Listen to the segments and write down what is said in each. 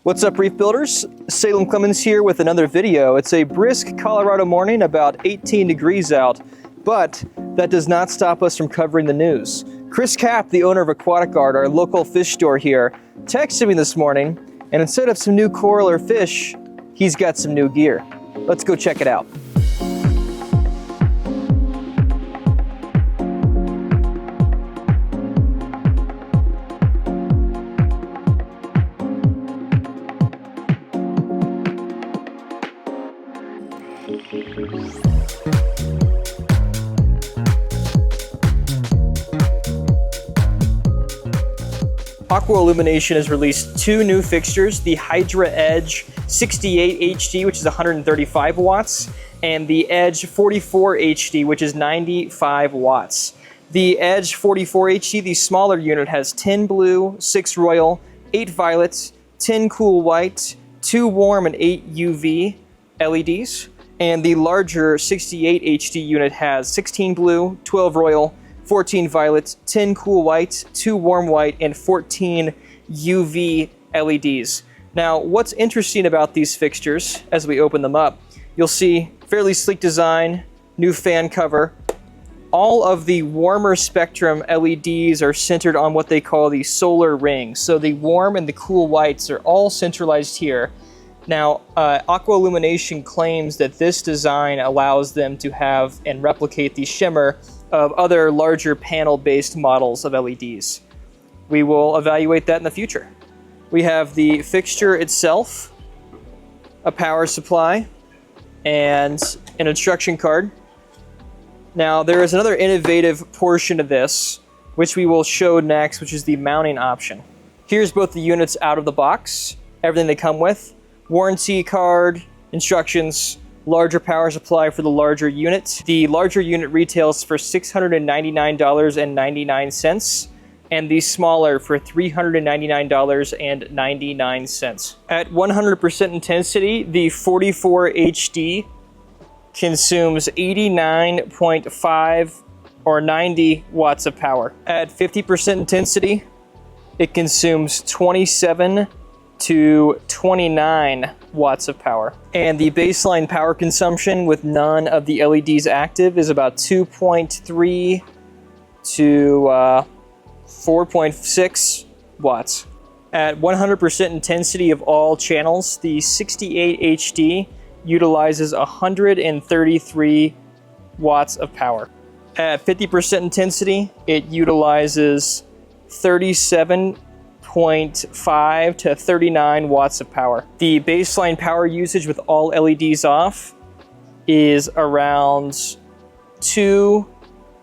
What's up, Reef Builders? Salem Clemens here with another video. It's a brisk Colorado morning, about 18 degrees out, but that does not stop us from covering the news. Chris Kapp, the owner of Aquatic Art, our local fish store here, texted me this morning, and instead of some new coral or fish, he's got some new gear. Let's go check it out. Aqua Illumination has released two new fixtures, the Hydra Edge 68 HD, which is 135 watts, and the Edge 44 HD, which is 95 watts. The Edge 44 HD, the smaller unit, has 10 blue, 6 royal, 8 violet, 10 cool white, 2 warm, and 8 UV LEDs. And the larger 68 HD unit has 16 blue, 12 royal, 14 violet, 10 cool white, 2 warm white, and 14 UV LEDs. Now, what's interesting about these fixtures, as we open them up, you'll see fairly sleek design, new fan cover. All of the warmer spectrum LEDs are centered on what they call the solar rings. So the warm and the cool whites are all centralized here. Now, Aqua Illumination claims that this design allows them to have and replicate the shimmer of other larger panel-based models of LEDs. We will evaluate that in the future. We have the fixture itself, a power supply, and an instruction card. Now, there is another innovative portion of this, which we will show next, which is the mounting option. Here's both the units out of the box, everything they come with, warranty card, instructions, larger power supply for the larger unit. The larger unit retails for $699.99, and the smaller for $399.99. At 100% intensity, the 44 HD consumes 89.5 or 90 watts of power. At 50% intensity, it consumes 27 to 29 watts of power. And the baseline power consumption with none of the LEDs active is about 2.3 to 4.6 watts. At 100% intensity of all channels, the 68 HD utilizes 133 watts of power. At 50% intensity, it utilizes 37.5 to 39 watts of power. The baseline power usage with all LEDs off is around 2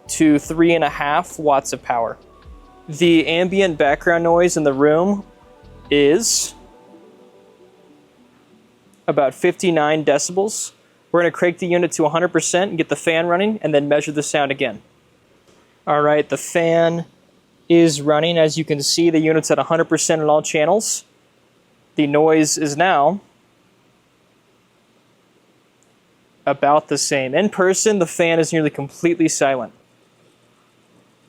to 3.5 watts of power. The ambient background noise in the room is about 59 decibels. We're going to crank the unit to 100% and get the fan running and then measure the sound again. All right, the fan is running. As you can see, the unit's at 100% in all channels. The noise is now about the same. In person, the fan is nearly completely silent.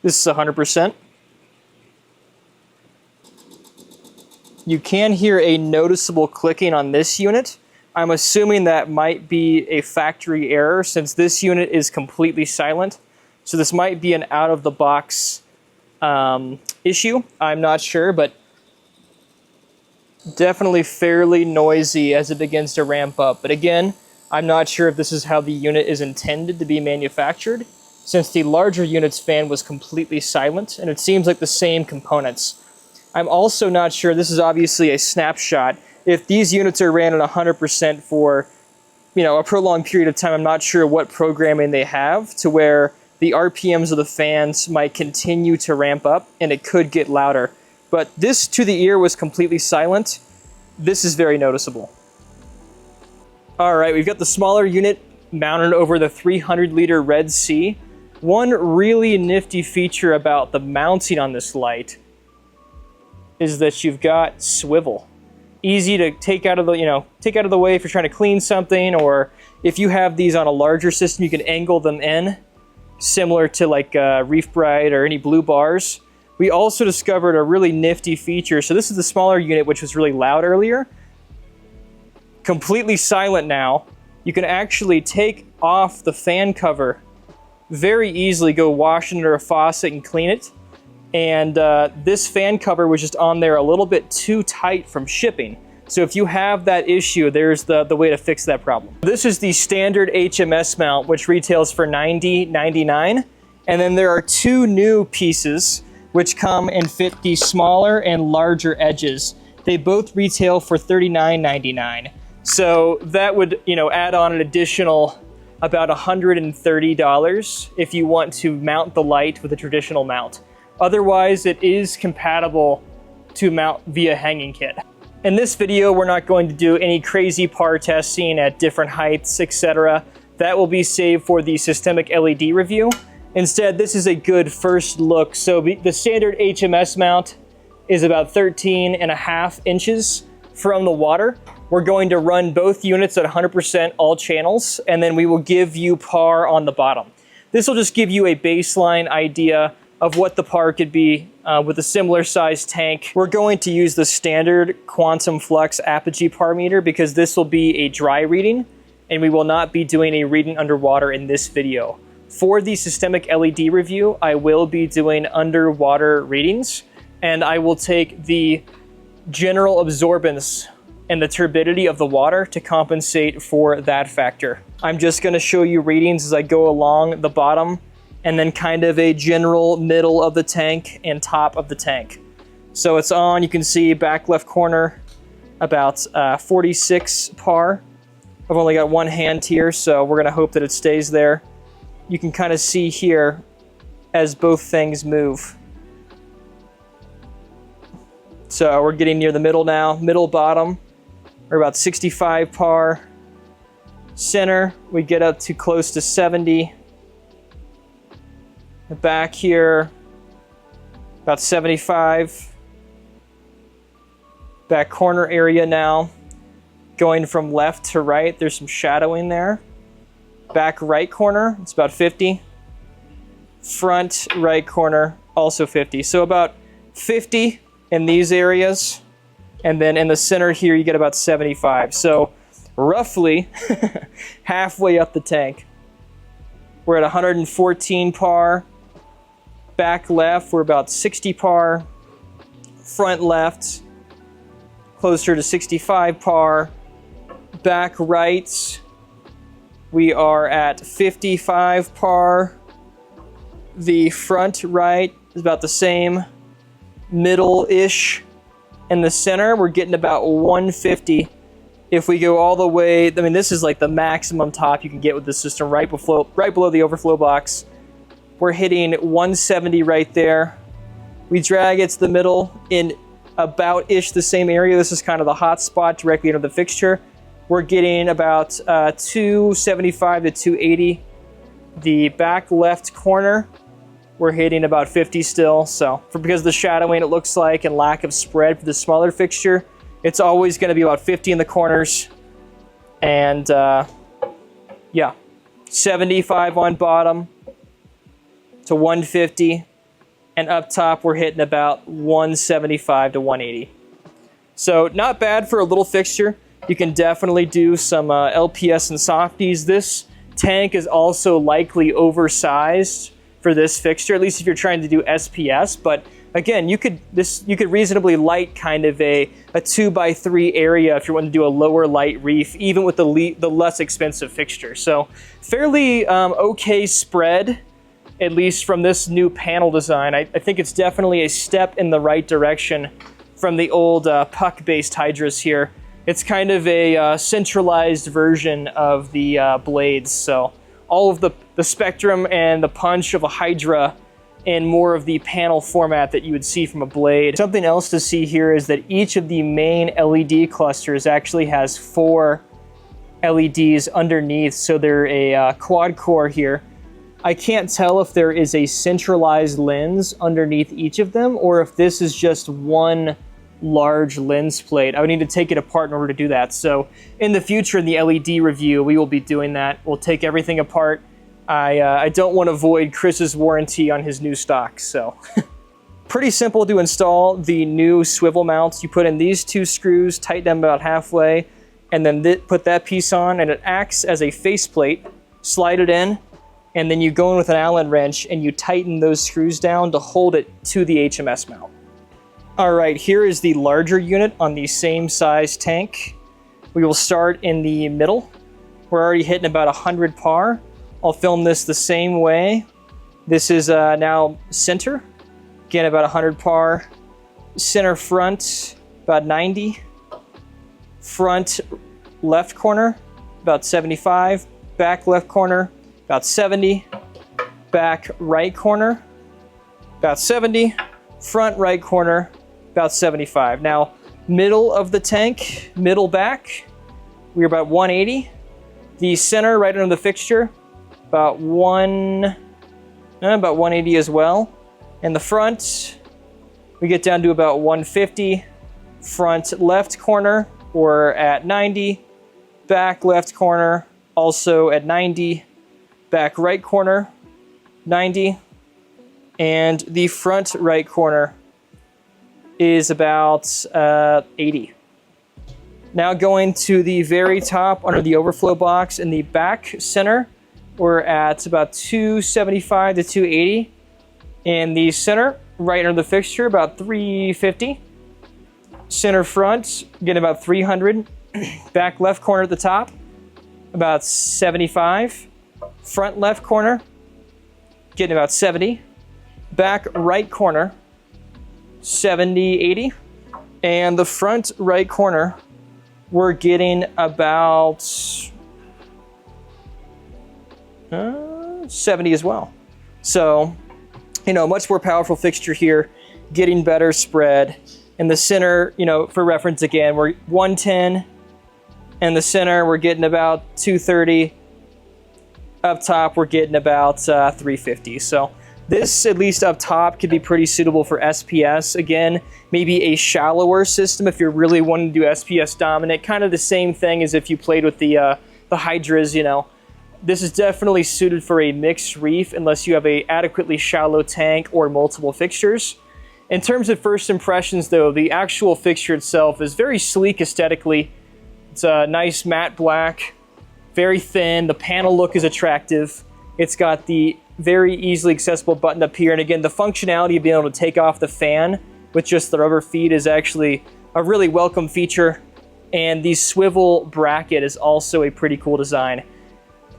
This is 100%. You can hear a noticeable clicking on this unit. I'm assuming that might be a factory error since this unit is completely silent. So this might be an out-of-the-box issue. I'm not sure, but definitely fairly noisy as it begins to ramp up. But again, I'm not sure if this is how the unit is intended to be manufactured, since the larger unit's fan was completely silent, and it seems like the same components. I'm also not sure, this is obviously a snapshot, if these units are ran at 100% for, a prolonged period of time. I'm not sure what programming they have to where the RPMs of the fans might continue to ramp up and it could get louder. But this to the ear was completely silent. This is very noticeable. All right, we've got the smaller unit mounted over the 300-liter Red Sea. One really nifty feature about the mounting on this light is that you've got swivel. Easy to take out of the way if you're trying to clean something, or if you have these on a larger system, you can angle them in, similar to like Reef Bright or any blue bars. We also discovered a really nifty feature. So this is the smaller unit, which was really loud earlier. completely silent now. You can actually take off the fan cover very easily, go wash it under a faucet and clean it. And this fan cover was just on there a little bit too tight from shipping. So if you have that issue, there's the way to fix that problem. This is the standard HMS mount, which retails for $90.99. And then there are two new pieces which come and fit the smaller and larger edges. They both retail for $39.99. So that would, add on an additional about $130 if you want to mount the light with a traditional mount. Otherwise, it is compatible to mount via hanging kit. In this video, we're not going to do any crazy par testing at different heights, etc. That will be saved for the systemic LED review. Instead, this is a good first look. So the standard HMS mount is about 13.5 inches from the water. We're going to run both units at 100% all channels, and then we will give you par on the bottom. This will just give you a baseline idea of what the par could be with a similar sized tank. We're going to use the standard quantum flux apogee par meter because this will be a dry reading, and we will not be doing a reading underwater in this video. For the systemic LED review, I will be doing underwater readings, and I will take the general absorbance and the turbidity of the water to compensate for that factor. I'm just going to show you readings as I go along the bottom, and then kind of a general middle of the tank and top of the tank. So it's on, you can see back left corner, about 46 par. I've only got one hand here, so we're gonna hope that it stays there. You can kind of see here as both things move. So we're getting near the middle now, middle bottom, we're about 65 par. Center, we get up to close to 70. The back here, about 75. Back corner area now, going from left to right, there's some shadowing there. Back right corner, it's about 50. Front right corner, also 50. So about 50 in these areas. And then in the center here, you get about 75. So roughly halfway up the tank. We're at 114 par. Back left, we're about 60 par. Front left, closer to 65 par. Back right, we are at 55 par. The front right is about the same, middle-ish. In the center, we're getting about 150. If we go all the way, I mean, this is like the maximum top you can get with the system right below the overflow box. We're hitting 170 right there. We drag it to the middle in about-ish the same area. This is kind of the hot spot directly under the fixture. We're getting about 275 to 280. The back left corner, we're hitting about 50 still. So because of the shadowing it looks like and lack of spread for the smaller fixture, it's always going to be about 50 in the corners. And yeah, 75 on bottom to 150. And up top, we're hitting about 175 to 180. So not bad for a little fixture. You can definitely do some LPS and softies. This tank is also likely oversized for this fixture, at least if you're trying to do SPS. But again, you could reasonably light kind of a 2x3 area if you want to do a lower light reef, even with the less expensive fixture. So fairly okay spread, at least from this new panel design. I think it's definitely a step in the right direction from the old puck-based Hydras here. It's kind of a centralized version of the blades. So all of the spectrum and the punch of a Hydra in more of the panel format that you would see from a blade. Something else to see here is that each of the main LED clusters actually has 4 LEDs underneath. So they're a quad core here. I can't tell if there is a centralized lens underneath each of them or if this is just one large lens plate. I would need to take it apart in order to do that. So in the future, in the LED review, we will be doing that. We'll take everything apart. I don't want to void Chris's warranty on his new stock, so. Pretty simple to install the new swivel mounts. You put in these 2 screws, tighten them about halfway, and then put that piece on, and it acts as a faceplate. Slide it in, and then you go in with an Allen wrench and you tighten those screws down to hold it to the HMS mount. All right, here is the larger unit on the same size tank. We will start in the middle. We're already hitting about 100 par. I'll film this the same way. This is now center. Again, about 100 par. Center front, about 90. Front left corner, about 75. Back left corner, about 70. Back right corner, about 70. Front right corner, about 75. Now, middle of the tank, middle back, we're about 180. The center right under the fixture, about 180 as well. And the front, we get down to about 150. Front left corner, we're at 90. Back left corner, also at 90. Back right corner, 90. And the front right corner is about 80. Now going to the very top under the overflow box in the back center, we're at about 275 to 280. In the center, right under the fixture, about 350. Center front, getting about 300. Back left corner at the top, about 75. Front left corner, getting about 70. Back right corner, 70, 80. And the front right corner, we're getting about 70 as well. So, you know, much more powerful fixture here, getting better spread. In the center, you know, for reference again, we're 110. In the center, we're getting about 230. Up top, we're getting about 350. So this, at least up top, could be pretty suitable for SPS. Again, maybe a shallower system if you're really wanting to do SPS dominant. Kind of the same thing as if you played with the Hydras, you know. This is definitely suited for a mixed reef unless you have a adequately shallow tank or multiple fixtures. In terms of first impressions, though, the actual fixture itself is very sleek aesthetically. It's a nice matte black, very thin. The panel look is attractive. It's got the very easily accessible button up here. And again, the functionality of being able to take off the fan with just the rubber feet is actually a really welcome feature. And the swivel bracket is also a pretty cool design.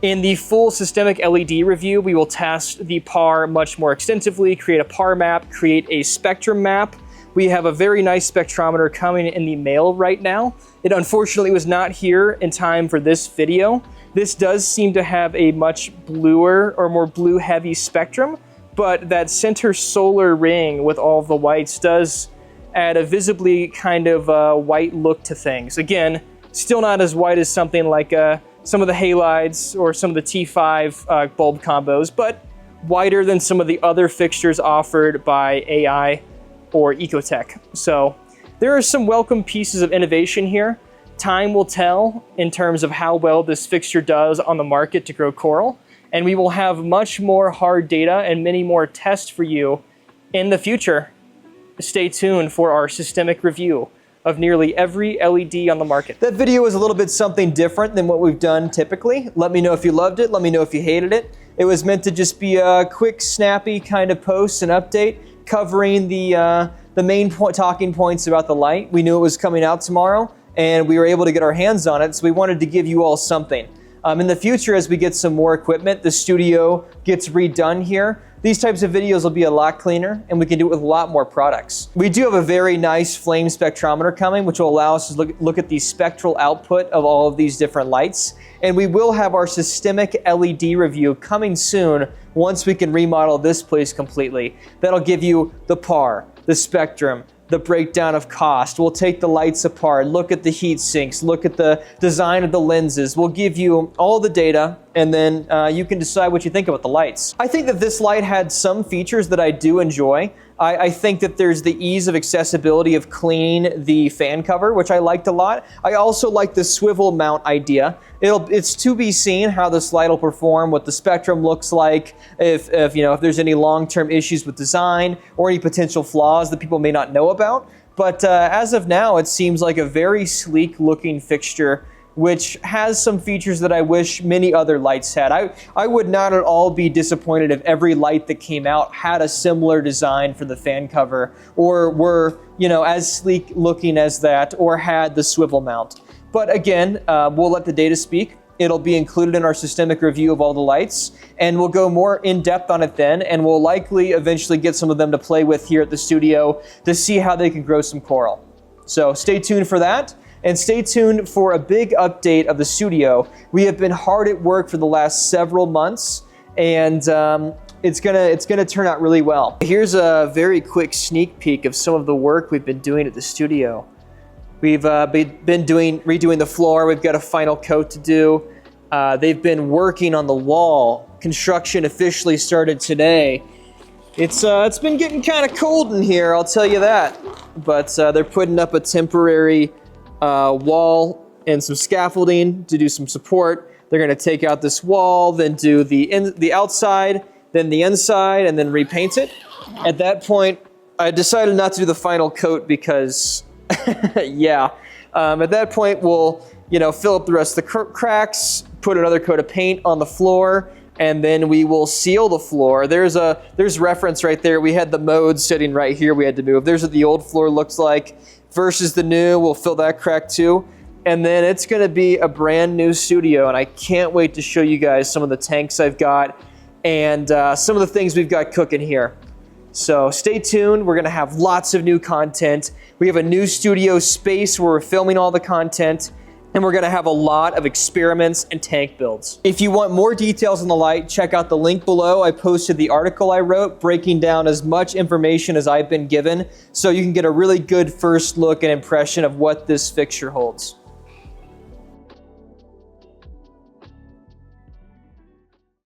In the full systemic LED review, we will test the PAR much more extensively, create a PAR map, create a spectrum map. We have a very nice spectrometer coming in the mail right now. It unfortunately was not here in time for this video. This does seem to have a much bluer or more blue heavy spectrum, but that center solar ring with all of the whites does add a visibly kind of white look to things. Again, still not as white as something like some of the halides or some of the T5 bulb combos, but whiter than some of the other fixtures offered by AI or Ecotech. So there are some welcome pieces of innovation here. Time will tell in terms of how well this fixture does on the market to grow coral, and we will have much more hard data and many more tests for you in the future. Stay tuned for our systemic review of nearly every LED on the market. That video was a little bit something different than what we've done typically. Let me know if you loved it. Let me know if you hated it. It was meant to just be a quick, snappy kind of post and update covering the main talking points about the light. We knew it was coming out tomorrow, and we were able to get our hands on it, so we wanted to give you all something. In the future, as we get some more equipment, the studio gets redone here, these types of videos will be a lot cleaner, and we can do it with a lot more products. We do have a very nice flame spectrometer coming, which will allow us to look at the spectral output of all of these different lights. And we will have our systemic LED review coming soon once we can remodel this place completely. That'll give you the PAR, the spectrum, the breakdown of cost. We'll take the lights apart, look at the heat sinks, look at the design of the lenses. We'll give you all the data, and then you can decide what you think about the lights. I think that this light had some features that I do enjoy. I think that there's the ease of accessibility of cleaning the fan cover, which I liked a lot. I also like the swivel mount idea. It's to be seen how this light will perform, what the spectrum looks like, if there's any long-term issues with design or any potential flaws that people may not know about. But as of now, it seems like a very sleek looking fixture which has some features that I wish many other lights had. I would not at all be disappointed if every light that came out had a similar design for the fan cover, or were, you know, as sleek looking as that, or had the swivel mount. But again, we'll let the data speak. It'll be included in our systemic review of all the lights, and we'll go more in depth on it then, and we'll likely eventually get some of them to play with here at the studio to see how they can grow some coral. So stay tuned for that, and stay tuned for a big update of the studio. We have been hard at work for the last several months, and it's gonna turn out really well. Here's a very quick sneak peek of some of the work we've been doing at the studio. We've been redoing the floor. We've got a final coat to do. They've been working on the wall. Construction officially started today. It's been getting kind of cold in here, I'll tell you that. But they're putting up a temporary wall and some scaffolding to do some support. They're going to take out this wall, then do the outside, then the inside, and then repaint it. At that point, I decided not to do the final coat because yeah. At that point, we'll, you know, fill up the rest of the cracks, put another coat of paint on the floor, and then we will seal the floor. There's reference right there. We had the modes sitting right here we had to move. There's what the old floor looks like versus the new. We'll fill that crack too. And then it's going to be a brand new studio, and I can't wait to show you guys some of the tanks I've got and some of the things we've got cooking here. So stay tuned. We're going to have lots of new content. We have a new studio space where we're filming all the content, and we're going to have a lot of experiments and tank builds. If you want more details on the light, check out the link below. I posted the article I wrote breaking down as much information as I've been given, so you can get a really good first look and impression of what this fixture holds.